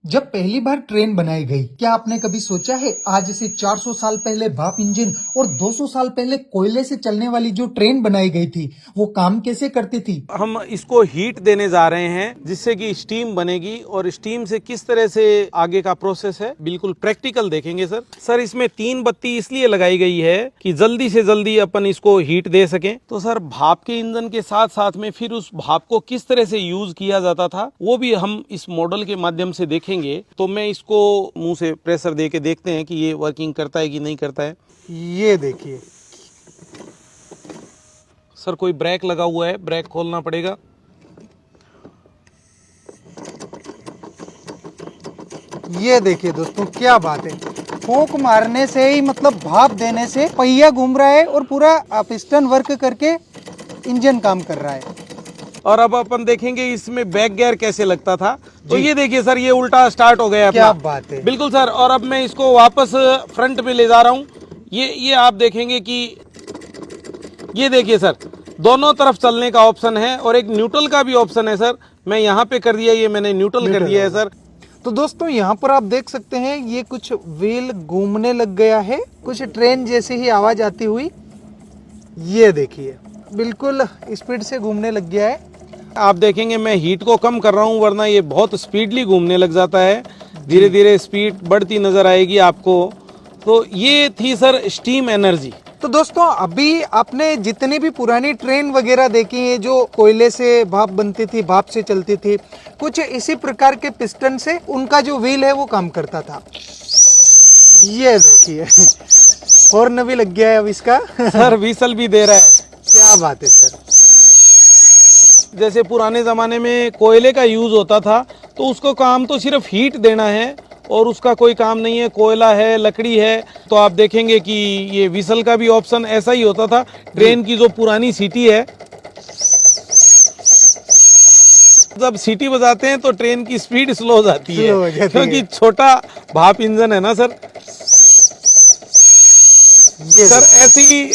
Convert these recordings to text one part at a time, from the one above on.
जब पहली बार ट्रेन बनाई गई, क्या आपने कभी सोचा है आज से 400 साल पहले भाप इंजन और 200 साल पहले कोयले से चलने वाली जो ट्रेन बनाई गई थी वो काम कैसे करती थी। हम इसको हीट देने जा रहे हैं जिससे कि स्टीम बनेगी और स्टीम से किस तरह से आगे का प्रोसेस है बिल्कुल प्रैक्टिकल देखेंगे सर इसमें 3 बत्ती इसलिए लगाई गई है कि जल्दी से जल्दी अपन इसको हीट दे सकें। तो सर भाप के इंजन के साथ साथ में फिर उस भाप को किस तरह से यूज किया जाता था वो भी हम इस मॉडल के माध्यम से देखेंगे। तो मैं इसको मुंह से प्रेशर दे के देखते हैं कि ये वर्किंग करता है कि नहीं करता है। ये देखिए सर कोई ब्रेक लगा हुआ है, ब्रेक खोलना पड़ेगा। ये देखिए दोस्तों, क्या बात है। फूंक मारने से ही मतलब भाप देने से पहिया घूम रहा है और पूरा पिस्टन वर्क करके इंजन काम कर रहा है। और अब अपन देखेंगे इसमें बैक गियर कैसे लगता था। तो ये देखिए सर, ये उल्टा स्टार्ट हो गया। क्या बात है। बिल्कुल सर। और अब मैं इसको वापस फ्रंट पे ले जा रहा हूँ। ये आप देखेंगे कि ये देखिए सर, दोनों तरफ चलने का ऑप्शन है और एक न्यूट्रल का भी ऑप्शन है सर। मैं यहाँ पे कर दिया, ये मैंने न्यूट्रल कर दिया है सर। तो दोस्तों यहाँ पर आप देख सकते हैं ये कुछ व्हील घूमने लग गया है, कुछ ट्रेन जैसी ही आवाज आती हुई। ये देखिए बिल्कुल स्पीड से घूमने लग गया है। आप देखेंगे मैं हीट को कम कर रहा हूँ वरना ये बहुत स्पीडली घूमने लग जाता है। धीरे धीरे स्पीड बढ़ती नजर आएगी आपको। तो ये थी सर स्टीम एनर्जी। तो दोस्तों अभी आपने जितनी भी पुरानी ट्रेन वगैरह देखी है जो कोयले से भाप बनती थी, भाप से चलती थी, कुछ इसी प्रकार के पिस्टन से उनका जो व्हील है वो काम करता था। ये देखिए हॉर्न भी लग गया है अब इसका। सर व्हीसल भी दे रहा है। क्या बात है सर। जैसे पुराने जमाने में कोयले का यूज होता था तो उसको काम तो सिर्फ हीट देना है और उसका कोई काम नहीं है। कोयला है, लकड़ी है, तो आप देखेंगे कि ये व्हीसल का भी ऑप्शन ऐसा ही होता था। ट्रेन की जो पुरानी सीटी है, जब सीटी बजाते हैं तो ट्रेन की स्पीड स्लो हो जाती है क्योंकि छोटा भाप इंजन है ना सर। सर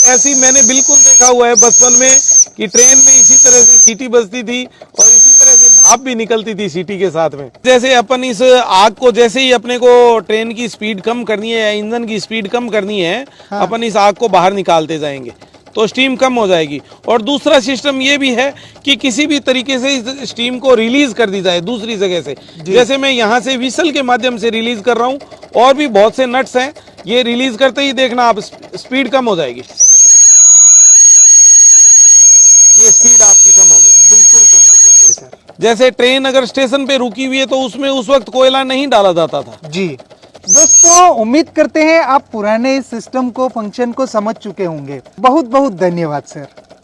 ऐसी मैंने बिल्कुल देखा हुआ है बचपन में कि ट्रेन में इसी तरह से सीटी बजती थी और इसी तरह से भाप भी निकलती थी सीटी के साथ में। जैसे अपन इस आग को, जैसे ही अपने को ट्रेन की स्पीड कम करनी है या इंजन की स्पीड कम करनी है, हाँ। अपन इस आग को बाहर निकालते जाएंगे तो स्टीम कम हो जाएगी। और दूसरा सिस्टम ये भी है कि किसी भी तरीके से इस स्टीम को रिलीज कर दी जाए दूसरी जगह से। जैसे मैं यहाँ से व्हीसल के माध्यम से रिलीज कर रहा हूँ और भी बहुत से नट्स हैं, ये रिलीज करते ही देखना आप स्पीड कम हो जाएगी। ये स्पीड आपकी कम हो गई, बिल्कुल कम हो चुकी है सर। जैसे ट्रेन अगर स्टेशन पे रुकी हुई है तो उसमें उस वक्त कोयला नहीं डाला जाता था। जी दोस्तों, उम्मीद करते हैं आप पुराने इस सिस्टम को, फंक्शन को समझ चुके होंगे। बहुत बहुत धन्यवाद सर।